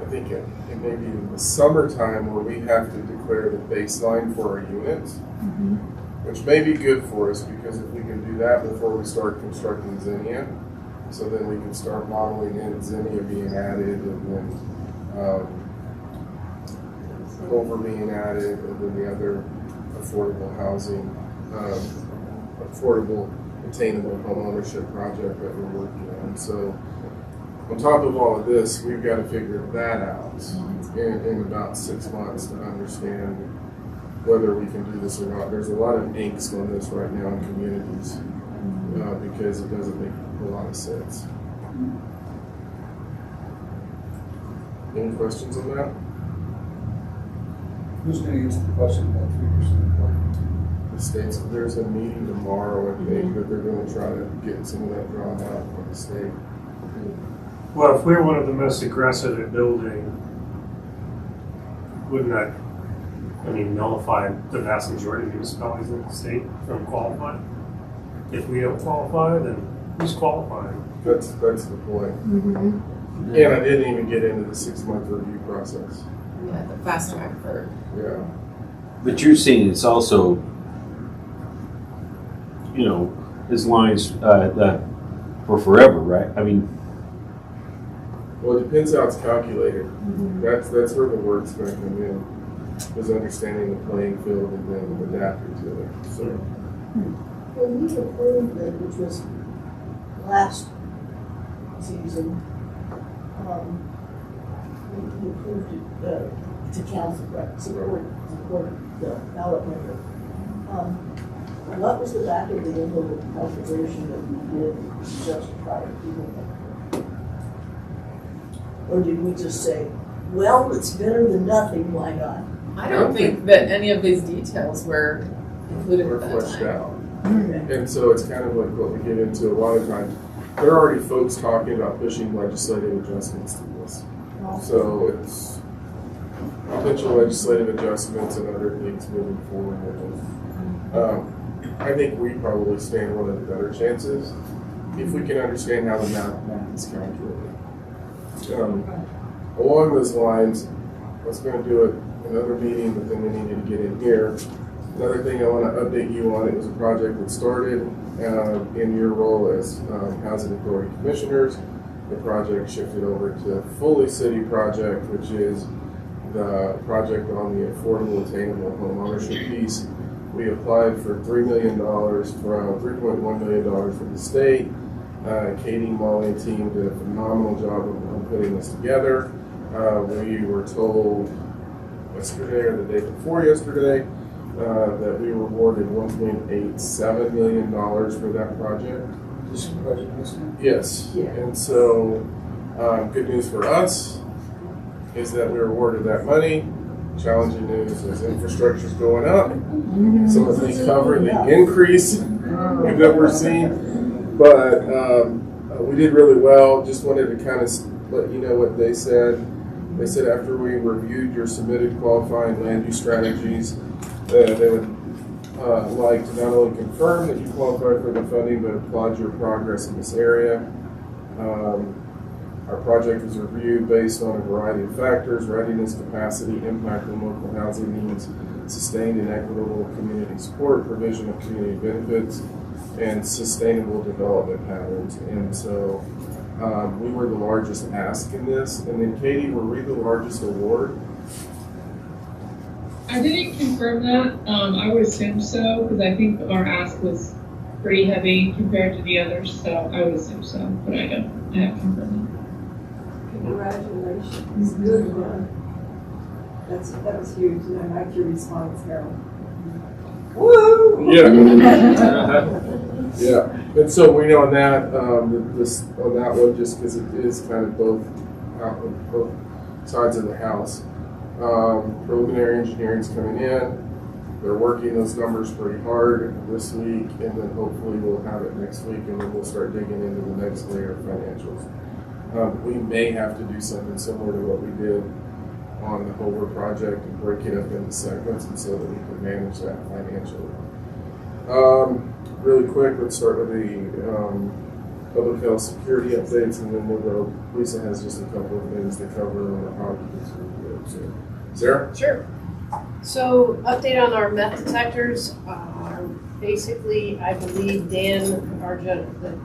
I think it may be in the summertime, where we have to declare the baseline for our units, which may be good for us, because if we can do that before we start constructing Zinnia, so then we can start modeling in Zinnia being added, and then Culver being added, and then the other affordable housing, affordable attainable home ownership project that we're working on. So on top of all of this, we've got to figure that out in about 6 months to understand whether we can do this or not. There's a lot of angst on this right now in communities because it doesn't make a lot of sense. Any questions on that? Who's going to answer the question about 3%? The states, there's a meeting tomorrow, I think, that they're going to try to get some of that drawn out from the state. Well, if we're one of the most aggressive at building, wouldn't that, nullify the vast majority of municipalities in the state from qualifying? If we don't qualify, then who's qualifying? That's the point. And I didn't even get into the 6-month review process. Yeah, the fast track for. Yeah. But you're seeing it's also, as long as the for forever, right? I mean, Well, it depends how it's calculated. That's where the work's gonna come in, is understanding the playing field and then adapting to it, so. When we approved it, which was last season, we approved it to council, right, support the ballot member. What was the back of the envelope calculation that we did to justify doing it? Or did we just say, well, it's better than nothing, why not? I don't think that any of these details were included We're at that fleshed time. out. And so it's kind of like what we get into a lot of times. There are already folks talking about pushing legislative adjustments to this. So it's potential legislative adjustments and other things moving forward with it. I think we probably stand one of the better chances if we can understand how the math is calculated. Along those lines, I was going to do another meeting, but then we needed to get in here. Another thing I want to update you on, it was a project that started in your role as Housing Authority Commissioners. The project shifted over to a fully city project, which is the project on the affordable attainable home ownership piece. We applied for $3 million from $3.1 million from the state. Katie, Molly, and team did a phenomenal job of putting this together. We were told yesterday or the day before yesterday that we were awarded $1.87 million for that project. This project, Yes. Yeah. And so, good news for us is that we were awarded that money. Challenging news is infrastructure's going up. So if they cover the increase that we're seeing, but we did really well. Just wanted to kind of let you know what they said. They said after we reviewed your submitted qualifying land use strategies, they would like to not only confirm that you qualify for the funding, but applaud your progress in this area. Our project was reviewed based on a variety of factors: readiness, capacity, impact on local housing needs, sustained and equitable community support, provision of community benefits, and sustainable development patterns. And so we were the largest ask in this. And then Katie, were we the largest award? I didn't confirm that. I would assume so, because I think our ask was pretty heavy compared to the others, so I would assume so, but I haven't confirmed that. Congratulations, good one. That was huge, and I liked your response, Harold. Woo! Yeah. Yeah. And so we know on that, on that one, just because it is kind of both sides of the house. Preliminary engineering's coming in. They're working those numbers pretty hard this week, and then hopefully we'll have it next week, and then we'll start digging into the next layer of financials. We may have to do something similar to what we did on the Hover project and break it up into segments, and so that we can manage that financially. Really quick, let's start with the public health security updates, and then we'll go. Lisa has just a couple of things to cover on the occupancy. So, Sarah? Sure. So, update on our meth detectors. Basically, I believe Dan,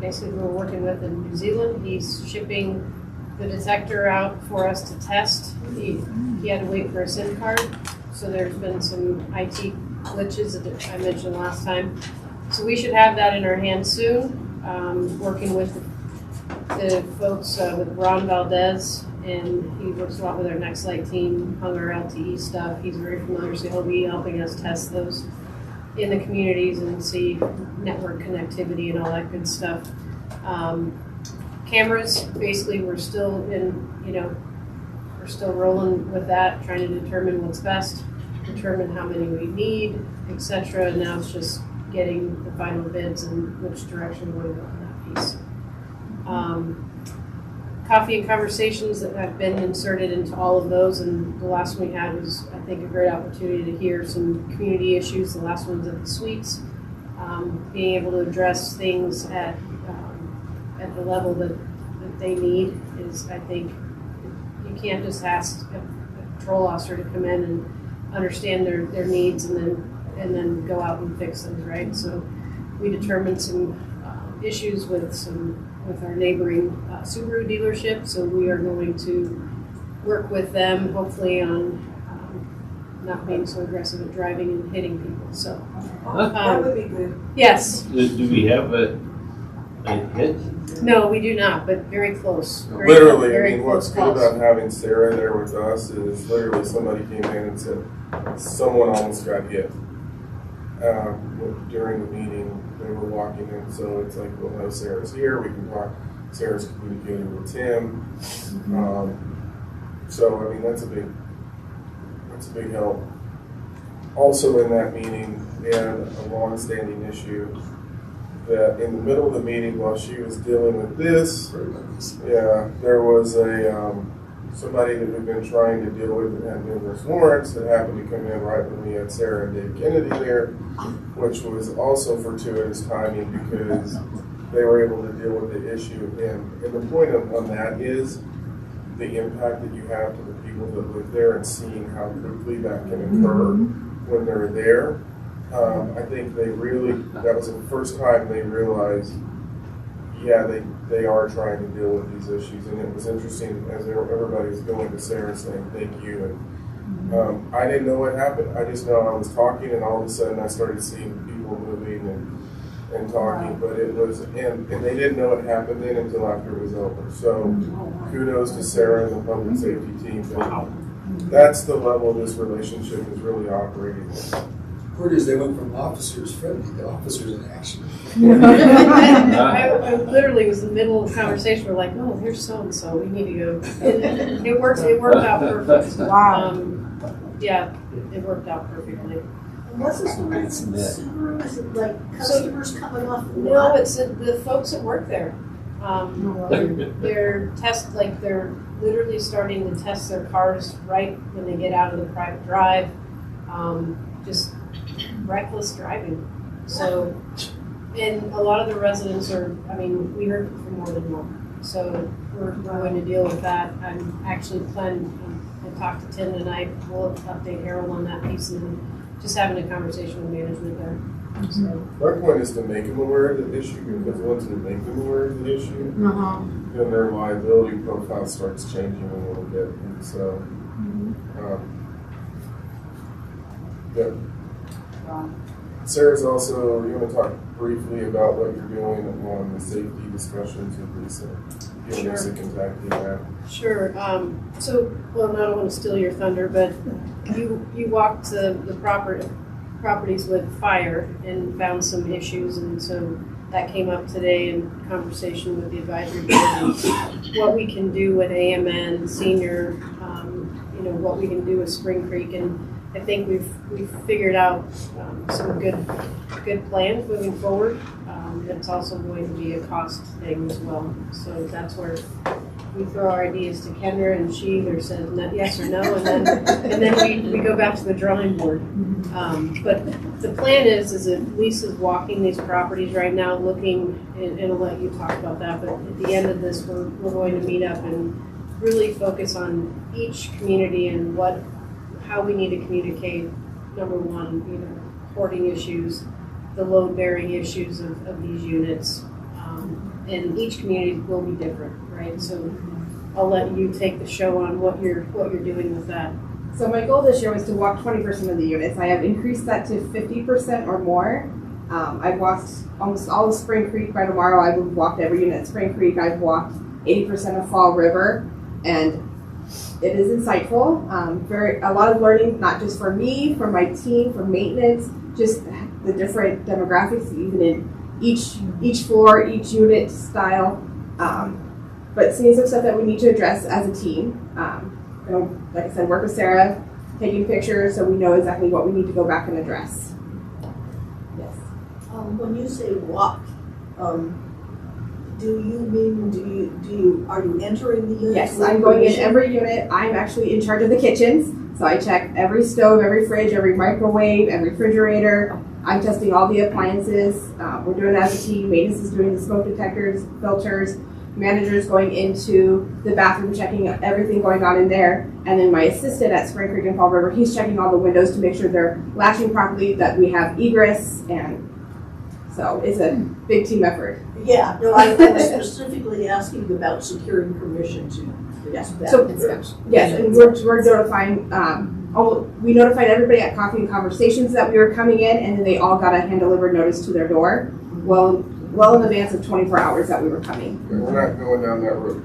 basically we're working with in New Zealand, he's shipping the detector out for us to test. He had to wait for a SIM card, so there's been some IT glitches that I mentioned last time. So we should have that in our hands soon. Working with the folks with Ron Valdez, and he works a lot with our Next Light team on our LTE stuff. He's very familiar, so he'll be helping us test those in the communities and see network connectivity and all that good stuff. Cameras, basically, we're still rolling with that, trying to determine what's best, determine how many we need, etc. And now it's just getting the final bids and which direction we want to go on that piece. Coffee and conversations that have been inserted into all of those, and the last one we had was, I think, a great opportunity to hear some community issues. The last one's at the suites, being able to address things at the level that they need is, I think, you can't just ask a patrol officer to come in and understand their needs and then go out and fix things, right? So we determined some issues with some with our neighboring Subaru dealership, so we are going to work with them, hopefully on not being so aggressive at driving and hitting people, so. That would be good. Yes, Do we have a hit? no, we do not, but very close. Literally, I very mean, what's close good calls. about having Sarah there with us is literally somebody came in and said, someone almost got hit. During the meeting, they were walking in, so it's like, we'll know Sarah's here, we can talk. Sarah's communicating with Tim. So, I mean, that's a big help. Also in that meeting, we had a long-standing issue that in the middle of the meeting, while she was dealing with this, there was somebody that we've been trying to deal with that had numerous warrants that happened to come in right when we had Sarah and Dave Kennedy there, which was also fortuitous timing because they were able to deal with the issue. And the point on that is the impact that you have to the people that live there and seeing how quickly that can occur when they're there. I think that was the first time they realized, they are trying to deal with these issues. And it was interesting as everybody was going to Sarah saying thank you. And I didn't know what happened. I just know I was talking and all of a sudden I started seeing people moving and talking, but it was, and they didn't know what happened then until after it was over. So kudos to Sarah and the public safety team. That's the level this relationship is really operating at. Word is they went from officers friendly to officers in action. I literally was in the middle of the conversation, we're like, oh, here's so-and-so, we need to go. And it worked out perfect. Wow. Yeah, it worked out perfectly. What's this one? Subaru? Is it like customers coming off the No, lot? it's the folks that work there. They're they're literally starting to test their cars right when they get out of the private drive. Just reckless driving. So, and a lot of the residents are, we heard from more than one. So we're going to deal with that. I'm actually planning, I talked to Tim tonight, we'll update Harold on that piece and just having a conversation with management there. So. Our point is to make them aware of the issue, because once we make them aware of the issue, then their liability profile starts changing a little bit. And so, Sarah's also, you want to talk briefly about what you're doing on the safety discussions with Lisa? You and Lisa can tag team that. Sure. I don't want to steal your thunder, but you walked the properties with fire and found some issues, and so that came up today in conversation with the advisory board. What we can do with AMN senior, what we can do with Spring Creek, and I think we've figured out some good plans moving forward. It's also going to be a cost thing as well. So that's where we throw our ideas to Kendra, and she either says yes or no, and then we go back to the drawing board. But the plan is that Lisa's walking these properties right now, looking, and I'll let you talk about that. But at the end of this, we're going to meet up and really focus on each community and how we need to communicate. Number one, hoarding issues, the load-bearing issues of these units, and each community will be different, right? So I'll let you take the show on what you're doing with that. So my goal this year was to walk 20% of the units. I have increased that to 50% or more. I've walked almost all of Spring Creek. By tomorrow, I will walk every unit at Spring Creek. I've walked 80% of Fall River, and it is insightful. A lot of learning, not just for me, for my team, for maintenance, just the different demographics, even in each floor, each unit style. But seeing some stuff that we need to address as a team. Like I said, work with Sarah, taking pictures so we know exactly what we need to go back and address. Yes. When you say walk, are you entering the units? Yes, I'm going in every unit. I'm actually in charge of the kitchens. So I check every stove, every fridge, every microwave, every refrigerator. I'm testing all the appliances. We're doing it as a team. Maintenance is doing the smoke detectors, filters. Managers going into the bathroom, checking everything going on in there. And then my assistant at Spring Creek and Fall River, he's checking all the windows to make sure they're latching properly, that we have egress. And So it's a big team effort. Yeah, no, I was specifically asking about securing permission to Yes. that. So yes, and we're notifying. We notified everybody at Coffee and Conversations that we were coming in, and then they all got a hand-delivered notice to their door. Well in advance of 24 hours that we were coming. We're not going down that road.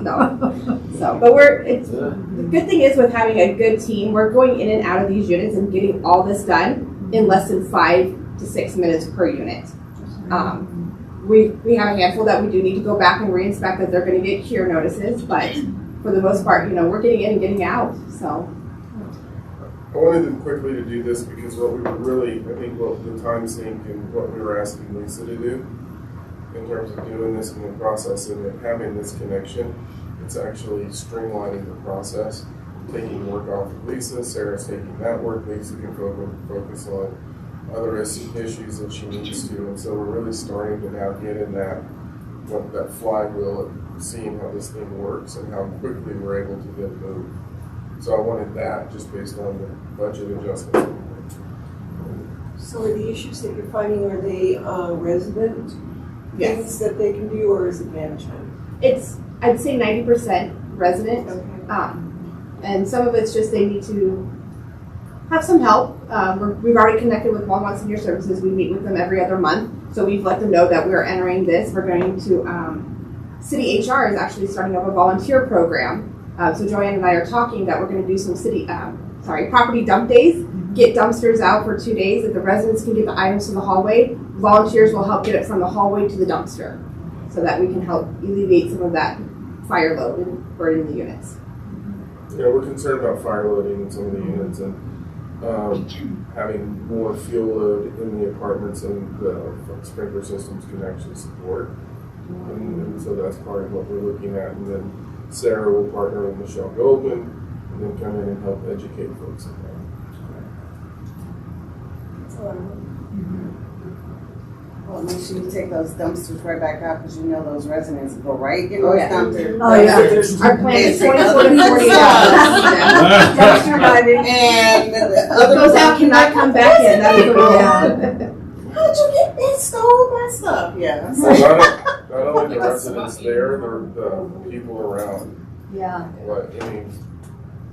No. So, but the good thing is with having a good team, we're going in and out of these units and getting all this done in less than 5 to 6 minutes per unit. We have a handful that we do need to go back and re-inspect that they're going to get cure notices, but for the most part, we're getting in and getting out. So. I wanted them quickly to do this because what we were really, I think what the time sink and what we were asking Lisa to do in terms of doing this and the process and having this connection, it's actually streamlining the process, taking work off of Lisa, Sarah's taking that work, Lisa can focus on other issues that she needs to, and so we're really starting to now get in that flywheel of seeing how this thing works and how quickly we're able to then move. So I wanted that just based on the budget adjustments. So are the issues that you're finding, are they resident Yes. things that they can do, or is it management? I'd say 90% resident. Okay. And some of it's just they need to have some help. We've already connected with Longmont Senior Services. We meet with them every other month. So we've let them know that we're entering this. We're going to, City HR is actually starting up a volunteer program. So Joanne and I are talking that we're going to do some property dump days, get dumpsters out for 2 days that the residents can get the items from the hallway. Volunteers will help get it from the hallway to the dumpster so that we can help alleviate some of that fire load and burning the units. Yeah, we're concerned about fire loading in some of the units and having more fuel load in the apartments and the sprinkler systems can actually support. And so that's part of what we're looking at. And then Sarah will partner with Michelle Goldman and then come in and help educate folks on that. Well, make sure you take those dumpsters right back out because those residents go right in Oh, those yeah. dumpsters. Oh, yeah. Our plan is 24 to 40 hours. Dumpster diving. And What goes out cannot come back in. That is the rule. how'd you get that? Stole my stuff. Yeah. Well, not only the residents there, the people around. Yeah.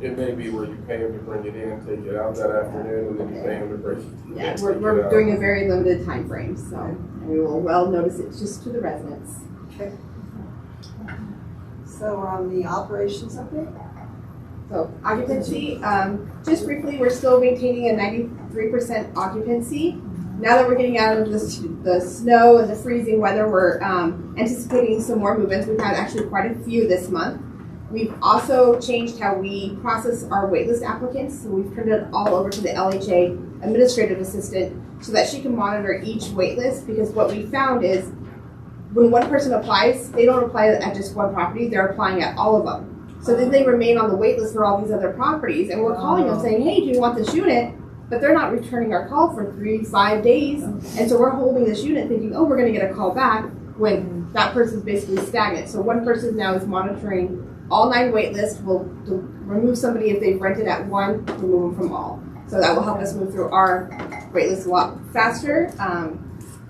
It may be where you pay them to bring it in, take it out that afternoon, and then you pay them to bring it in. Yeah, we're doing a very limited time frame, so we will notice it just to the residents. Okay. So we're on the operations update? So occupancy, just briefly, we're still maintaining a 93% occupancy. Now that we're getting out of the snow and the freezing weather, we're anticipating some more movements. We've had actually quite a few this month. We've also changed how we process our waitlist applicants. So we've turned it all over to the LHA administrative assistant so that she can monitor each waitlist, because what we found is when one person applies, they don't apply at just one property, they're applying at all of them. So then they remain on the waitlist for all these other properties, and we're calling them saying, hey, do you want this unit? But they're not returning our call for 3 to 5 days. And so we're holding this unit thinking, oh, we're going to get a call back when that person's basically stagnant. So one person now is monitoring all 9 wait lists. We'll remove somebody if they've rented at one, remove them from all. So that will help us move through our wait list a lot faster.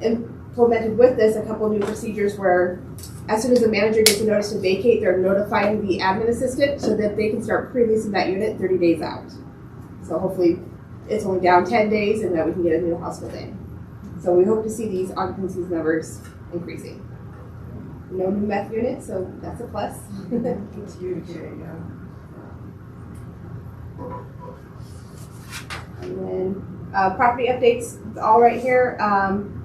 Implemented with this a couple of new procedures where as soon as the manager gets a notice to vacate, they're notifying the admin assistant so that they can start pre-leasing that unit 30 days out. So hopefully it's only down 10 days and then we can get a new house built in. So we hope to see these occupancy numbers increasing. No new meth units, so that's a plus. It's huge, yeah. And then property updates, all right here.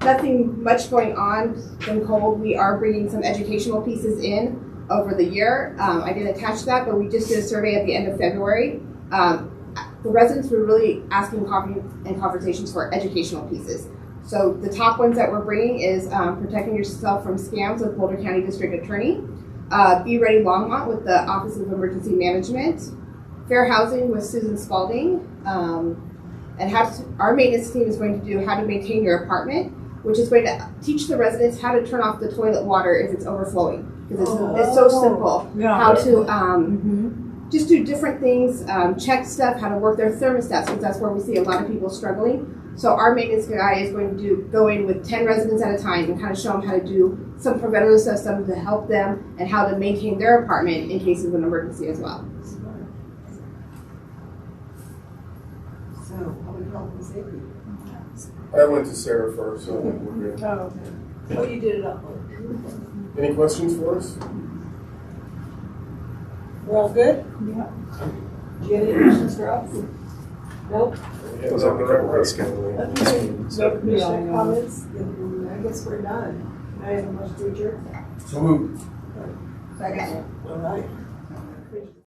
Nothing much going on. Been cold. We are bringing some educational pieces in over the year. I didn't attach that, but we just did a survey at the end of February. The residents were really asking coffee and conversations for educational pieces. So the top ones that we're bringing is protecting yourself from scams with Boulder County District Attorney, Be Ready Longmont with the Office of Emergency Management, Fair Housing with Susan Spalding, and our maintenance team is going to do how to maintain your apartment, which is going to teach the residents how to turn off the toilet water if it's overflowing, because it's so simple. Yeah. How to just do different things, check stuff, how to work their thermostats, because that's where we see a lot of people struggling. So our maintenance guy is going to go in with 10 residents at a time and kind of show them how to do some preventative systems to help them and how to maintain their apartment in case of an emergency as well. So, public health and safety. I went to Sarah first, so I think we're good. Oh, okay. Oh, you did it up. Any questions for us? We're all good? Yeah. Do you have any questions for us? Nope. Was that the right word? Okay. No commissioner comments? Then I guess we're done. Can I have a motion to adjourn? So moved. Second. All right.